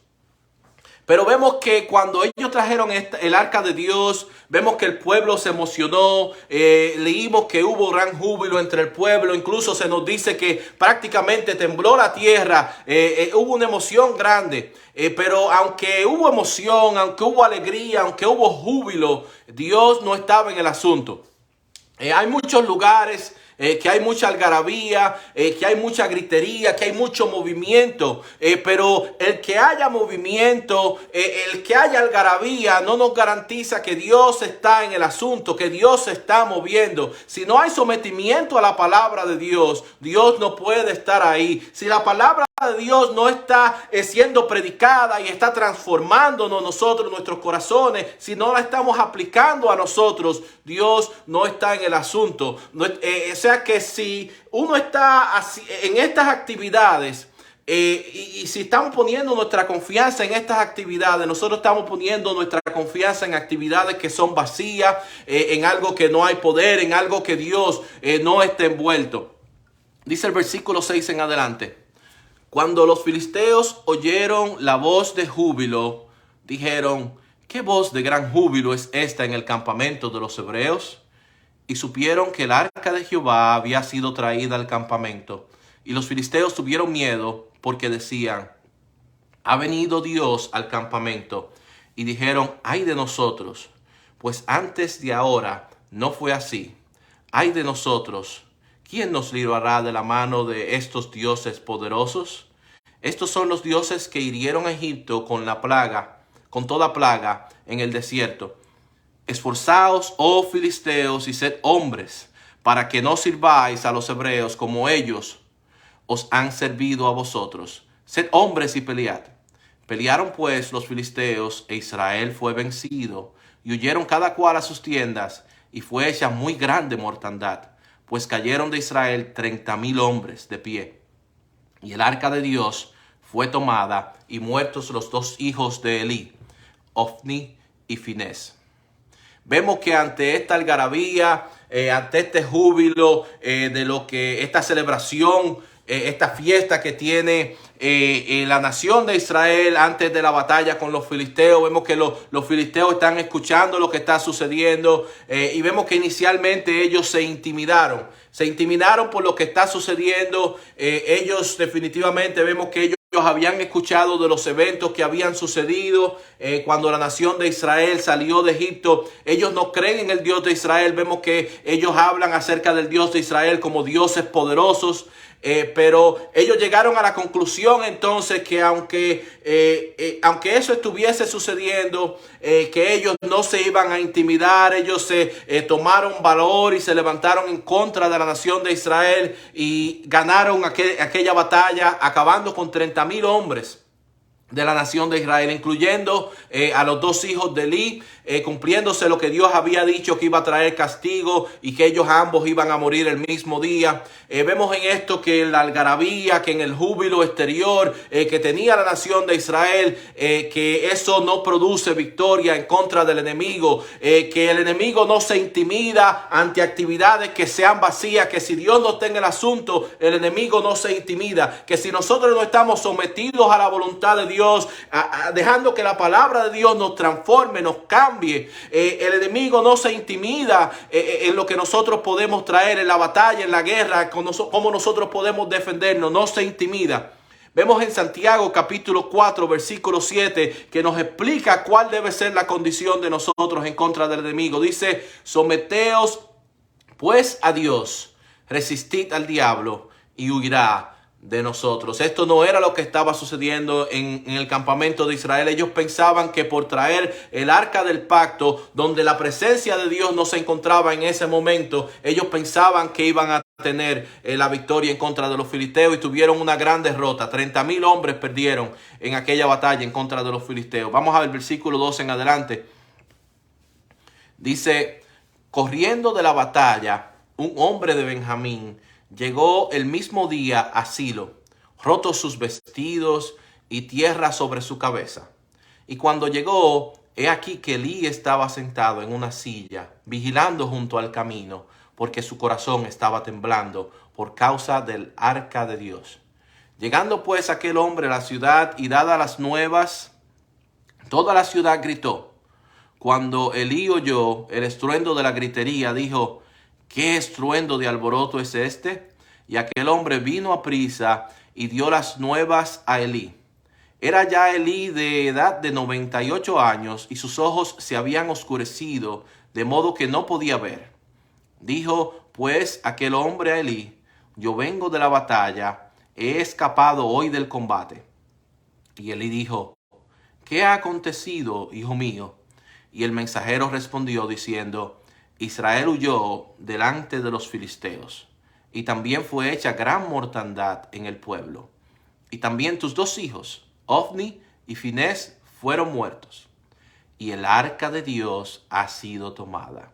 Pero vemos que cuando ellos trajeron el arca de Dios, vemos que el pueblo se emocionó, leímos que hubo gran júbilo entre el pueblo, incluso se nos dice que prácticamente tembló la tierra, hubo una emoción grande. Pero aunque hubo emoción, aunque hubo alegría, aunque hubo júbilo, Dios no estaba en el asunto. Hay muchos lugares que hay mucha algarabía, que hay mucha gritería, que hay mucho movimiento, pero el que haya movimiento, el que haya algarabía no nos garantiza que Dios está en el asunto, que Dios se está moviendo. Si no hay sometimiento a la palabra de Dios, Dios no puede estar ahí. Si la palabra de Dios no está siendo predicada y está transformándonos nosotros, nuestros corazones, si no la estamos aplicando a nosotros, Dios no está en el asunto. O sea que si uno está así, en estas actividades, y si estamos poniendo nuestra confianza en estas actividades, nosotros estamos poniendo nuestra confianza en actividades que son vacías, en algo que no hay poder, en algo que Dios no está envuelto. Dice el versículo 6 en adelante. Cuando los filisteos oyeron la voz de júbilo, dijeron: ¿qué voz de gran júbilo es esta en el campamento de los hebreos? Y supieron que el arca de Jehová había sido traída al campamento. Y los filisteos tuvieron miedo porque decían: ha venido Dios al campamento. Y dijeron: ay de nosotros, pues antes de ahora no fue así. Ay de nosotros, ¿quién nos librará de la mano de estos dioses poderosos? Estos son los dioses que hirieron a Egipto con toda plaga en el desierto. Esforzaos, oh filisteos, y sed hombres, para que no sirváis a los hebreos como ellos os han servido a vosotros. Sed hombres y pelead. Pelearon pues los filisteos, e Israel fue vencido, y huyeron cada cual a sus tiendas, y fue hecha muy grande mortandad, pues cayeron de Israel 30,000 hombres de pie. Y el arca de Dios fue tomada, y muertos los dos hijos de Elí, Ofni y Finés. Vemos que ante esta algarabía, ante este júbilo, de lo que esta celebración, esta fiesta que tiene la nación de Israel antes de la batalla con los filisteos, vemos que los filisteos están escuchando lo que está sucediendo, y vemos que inicialmente ellos se intimidaron por lo que está sucediendo. Ellos definitivamente vemos que ellos habían escuchado de los eventos que habían sucedido cuando la nación de Israel salió de Egipto. Ellos no creen en el Dios de Israel. Vemos que ellos hablan acerca del Dios de Israel como dioses poderosos. Pero ellos llegaron a la conclusión entonces que aunque eso estuviese sucediendo, que ellos no se iban a intimidar. Ellos se tomaron valor y se levantaron en contra de la nación de Israel y ganaron aquella batalla, acabando con 30,000 hombres de la nación de Israel, incluyendo a los dos hijos de Elí, cumpliéndose lo que Dios había dicho, que iba a traer castigo y que ellos ambos iban a morir el mismo día. Vemos en esto que en la algarabía, que en el júbilo exterior que tenía la nación de Israel, que eso no produce victoria en contra del enemigo, que el enemigo no se intimida ante actividades que sean vacías, que si Dios no está en el asunto, el enemigo no se intimida, que si nosotros no estamos sometidos a la voluntad de Dios, dejando que la palabra de Dios nos transforme, nos cambie, el enemigo no se intimida en lo que nosotros podemos traer en la batalla, en la guerra, cómo nosotros podemos defendernos, no se intimida. Vemos en Santiago capítulo 4 versículo 7 que nos explica cuál debe ser la condición de nosotros en contra del enemigo. Dice: someteos pues a Dios, resistid al diablo y huirá de nosotros. Esto no era lo que estaba sucediendo en el campamento de Israel. Ellos pensaban que por traer el arca del pacto, donde la presencia de Dios no se encontraba en ese momento, ellos pensaban que iban a tener la victoria en contra de los filisteos, y tuvieron una gran derrota. 30,000 hombres perdieron en aquella batalla en contra de los filisteos. Vamos a ver el versículo 12 en adelante. Dice: corriendo de la batalla, un hombre de Benjamín llegó el mismo día a Silo, rotos sus vestidos y tierra sobre su cabeza. Y cuando llegó, he aquí que Elí estaba sentado en una silla, vigilando junto al camino, porque su corazón estaba temblando por causa del arca de Dios. Llegando pues aquel hombre a la ciudad y dadas las nuevas Toda la ciudad gritó. Cuando Elí oyó el estruendo de la gritería, dijo: ¿qué estruendo de alboroto es este? Y aquel hombre vino a prisa y dio las nuevas a Elí. Era ya Elí de edad de 98 años y sus ojos se habían oscurecido, de modo que no podía ver. Dijo pues aquel hombre a Elí: yo vengo de la batalla, he escapado hoy del combate. Y Elí dijo: ¿qué ha acontecido, hijo mío? Y el mensajero respondió diciendo: Israel huyó delante de los filisteos, y también fue hecha gran mortandad en el pueblo. Y también tus 2 hijos, Ofni y Finés, fueron muertos, y el arca de Dios ha sido tomada.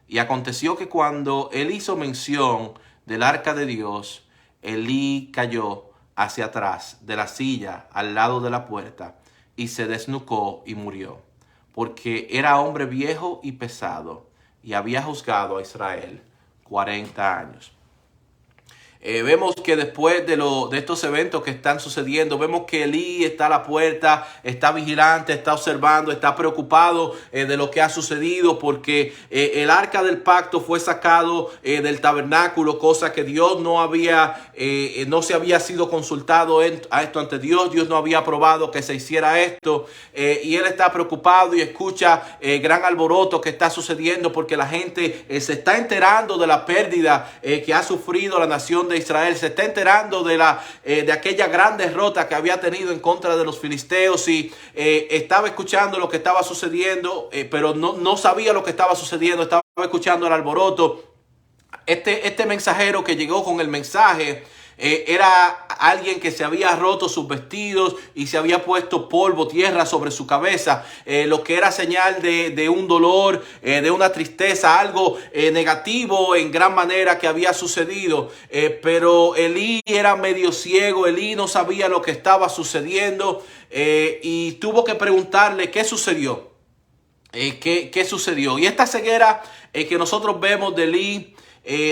Y aconteció que cuando él hizo mención del arca de Dios, Elí cayó hacia atrás de la silla al lado de la puerta y se desnucó y murió, porque era hombre viejo y pesado y había juzgado a Israel 40 años. Vemos que después de estos eventos que están sucediendo, vemos que Elí está a la puerta, está vigilante, está observando, está preocupado de lo que ha sucedido, porque el arca del pacto fue sacado del tabernáculo, cosa que Dios no se había sido consultado a esto ante Dios. Dios no había aprobado que se hiciera esto, y él está preocupado y escucha gran alboroto que está sucediendo, porque la gente se está enterando de la pérdida que ha sufrido la nación de Israel, se está enterando de aquella gran derrota que había tenido en contra de los filisteos, y estaba escuchando lo que estaba sucediendo, pero no sabía lo que estaba sucediendo, estaba escuchando el alboroto. Este mensajero que llegó con el mensaje era alguien que se había roto sus vestidos y se había puesto polvo, tierra sobre su cabeza, lo que era señal de un dolor, de una tristeza, algo negativo en gran manera que había sucedido. Pero Elí era medio ciego, Elí no sabía lo que estaba sucediendo, y tuvo que preguntarle qué sucedió. ¿Qué sucedió? Y esta ceguera que nosotros vemos de Elí,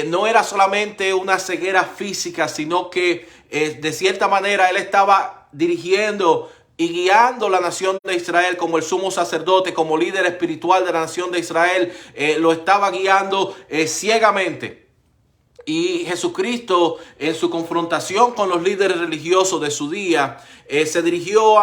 no era solamente una ceguera física, sino que de cierta manera él estaba dirigiendo y guiando la nación de Israel como el sumo sacerdote, como líder espiritual de la nación de Israel. Lo estaba guiando ciegamente. Y Jesucristo, en su confrontación con los líderes religiosos de su día, se dirigió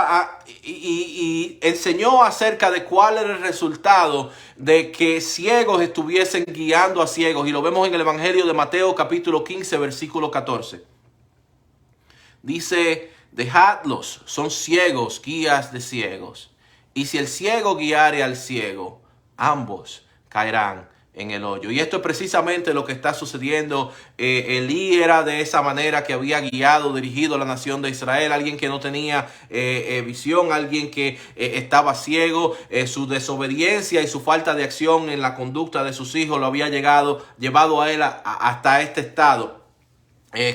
y enseñó acerca de cuál era el resultado de que ciegos estuviesen guiando a ciegos. Y lo vemos en el Evangelio de Mateo capítulo 15, versículo 14. Dice: dejadlos, son ciegos, guías de ciegos. Y si el ciego guiare al ciego, ambos caerán en el hoyo. Y esto es precisamente lo que está sucediendo. Elí era de esa manera, que había guiado, dirigido a la nación de Israel, alguien que no tenía visión, alguien que estaba ciego. Su desobediencia y su falta de acción en la conducta de sus hijos lo había llevado a él hasta este estado.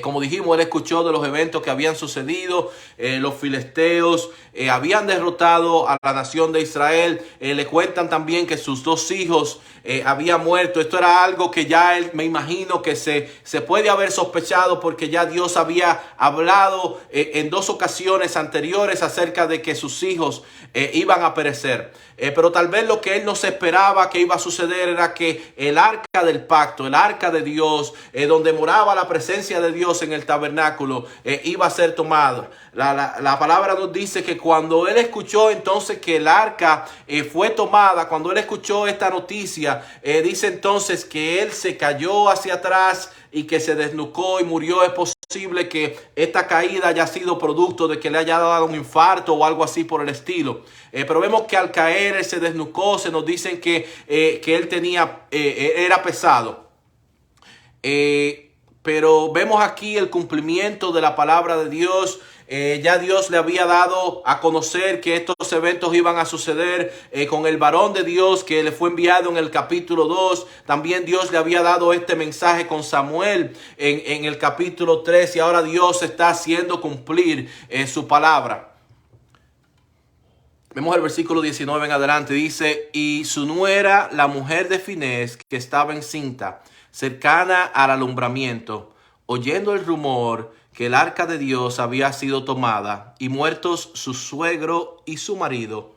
Como dijimos, él escuchó de los eventos que habían sucedido. Los filisteos habían derrotado a la nación de Israel. Le cuentan también que sus 2 hijos habían muerto. Esto era algo que ya él, me imagino que se puede haber sospechado, porque ya Dios había hablado en 2 ocasiones anteriores acerca de que sus hijos iban a perecer. Pero tal vez lo que él no se esperaba que iba a suceder era que el arca del pacto, el arca de Dios, donde moraba la presencia de Dios en el tabernáculo, iba a ser tomado. La palabra nos dice que cuando él escuchó entonces que el arca fue tomada, cuando él escuchó esta noticia, dice entonces que él se cayó hacia atrás y que se desnucó y murió. Es posible que esta caída haya sido producto de que le haya dado un infarto o algo así por el estilo. Pero vemos que al caer él se desnucó. Se nos dicen que él era pesado. Pero vemos aquí el cumplimiento de la palabra de Dios. Ya Dios le había dado a conocer que estos eventos iban a suceder con el varón de Dios que le fue enviado en el capítulo 2. También Dios le había dado este mensaje con Samuel en el capítulo 3. Y ahora Dios está haciendo cumplir su palabra. Vemos el versículo 19 en adelante. Dice: y su nuera, la mujer de Finés, que estaba encinta, cercana al alumbramiento, oyendo el rumor que el arca de Dios había sido tomada y muertos su suegro y su marido,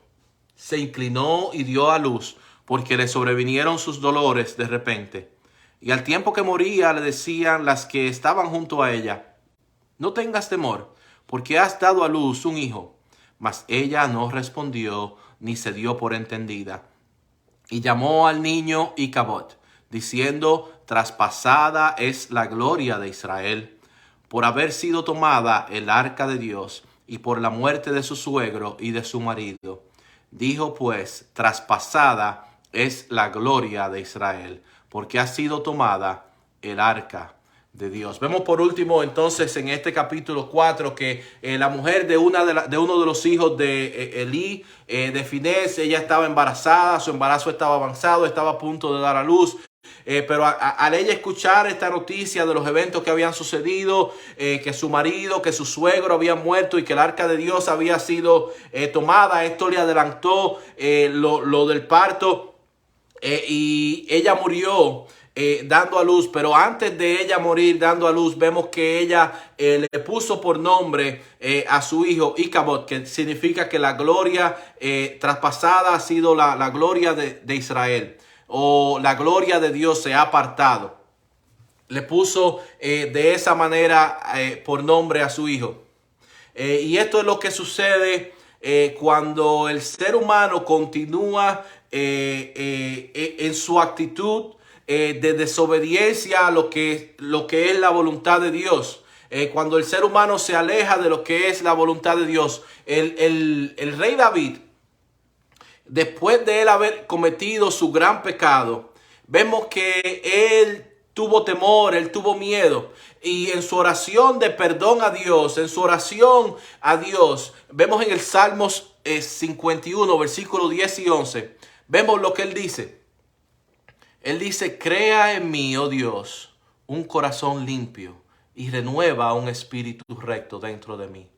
se inclinó y dio a luz, porque le sobrevinieron sus dolores de repente. Y al tiempo que moría le decían las que estaban junto a ella: no tengas temor, porque has dado a luz un hijo. Mas ella no respondió ni se dio por entendida. Y llamó al niño Icabod, diciendo: traspasada es la gloria de Israel, por haber sido tomada el arca de Dios, y por la muerte de su suegro y de su marido. Dijo pues: traspasada es la gloria de Israel, porque ha sido tomada el arca de Dios. Vemos por último entonces en este capítulo 4 que la mujer de uno de los hijos de Elí, de Finés, ella estaba embarazada, su embarazo estaba avanzado, estaba a punto de dar a luz. Pero al ella escuchar esta noticia de los eventos que habían sucedido, que su marido, que su suegro había muerto y que el arca de Dios había sido tomada, esto le adelantó lo del parto, y ella murió dando a luz. Pero antes de ella morir dando a luz, vemos que ella le puso por nombre a su hijo Icabod, que significa que la gloria traspasada ha sido la gloria de Israel, o la gloria de Dios se ha apartado. Le puso de esa manera por nombre a su hijo. Y esto es lo que sucede cuando el ser humano continúa en su actitud de desobediencia a lo que es la voluntad de Dios. Cuando el ser humano se aleja de lo que es la voluntad de Dios. El rey David, después de él haber cometido su gran pecado, vemos que él tuvo temor, él tuvo miedo. Y en su oración de perdón a Dios, en su oración a Dios, vemos en el Salmos 51, versículos 10 y 11, vemos lo que él dice. Él dice: crea en mí, oh Dios, un corazón limpio y renueva un espíritu recto dentro de mí.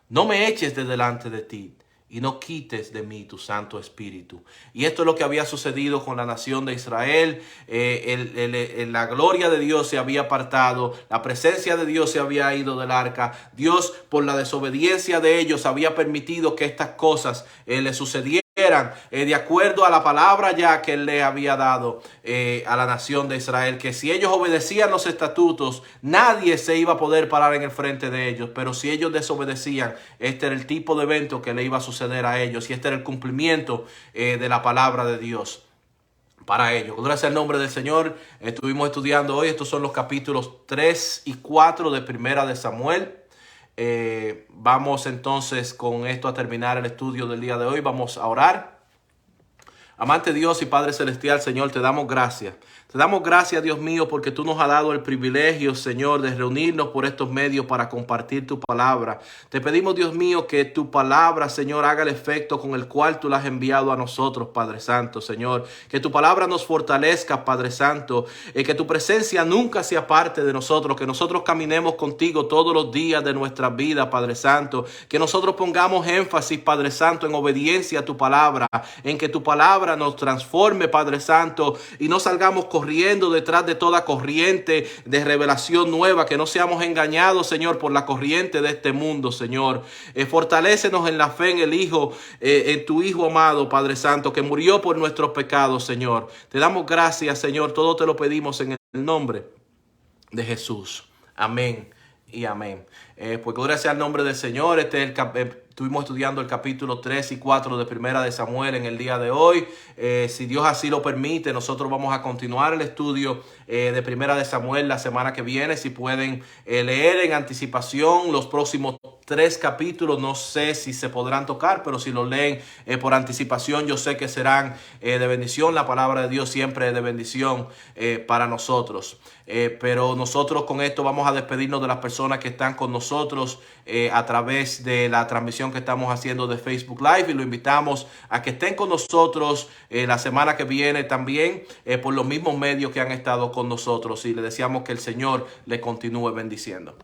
No me eches de delante de ti y no quites de mí tu Santo Espíritu. Y esto es lo que había sucedido con la nación de Israel. La gloria de Dios se había apartado, la presencia de Dios se había ido del arca. Dios, por la desobediencia de ellos, había permitido que estas cosas le sucedieran de acuerdo a la palabra ya que él le había dado a la nación de Israel, que si ellos obedecían los estatutos, nadie se iba a poder parar en el frente de ellos. Pero si ellos desobedecían, este era el tipo de evento que le iba a suceder a ellos, y este era el cumplimiento de la palabra de Dios para ellos. Gracias al nombre del Señor. Estuvimos estudiando hoy, estos son los capítulos 3 y 4 de Primera de Samuel. Vamos entonces con esto a terminar el estudio del día de hoy. Vamos a orar. Amante Dios y Padre Celestial, Señor, te damos gracias. Te damos gracias, Dios mío, porque tú nos has dado el privilegio, Señor, de reunirnos por estos medios para compartir tu palabra. Te pedimos, Dios mío, que tu palabra, Señor, haga el efecto con el cual tú la has enviado a nosotros, Padre Santo, Señor. Que tu palabra nos fortalezca, Padre Santo. Que tu presencia nunca sea parte de nosotros. Que nosotros caminemos contigo todos los días de nuestra vida, Padre Santo. Que nosotros pongamos énfasis, Padre Santo, en obediencia a tu palabra. En que tu palabra nos transforme, Padre Santo, y no salgamos corriendo detrás de toda corriente de revelación nueva, que no seamos engañados, Señor, por la corriente de este mundo, Señor. Fortalécenos en la fe en el Hijo, en tu Hijo amado, Padre Santo, que murió por nuestros pecados, Señor. Te damos gracias, Señor, todo te lo pedimos en el nombre de Jesús. Amén y amén. Pues gloria sea al nombre del Señor. Estuvimos estudiando el capítulo 3 y 4 de Primera de Samuel en el día de hoy. Si Dios así lo permite, nosotros vamos a continuar el estudio de Primera de Samuel la semana que viene. Si pueden leer en anticipación los próximos 3 capítulos, no sé si se podrán tocar, pero si lo leen por anticipación, yo sé que serán de bendición. La palabra de Dios siempre es de bendición para nosotros. Pero nosotros con esto vamos a despedirnos de las personas que están con nosotros a través de la transmisión que estamos haciendo de Facebook Live, y lo invitamos a que estén con nosotros la semana que viene también por los mismos medios que han estado con nosotros, y le deseamos que el Señor le continúe bendiciendo.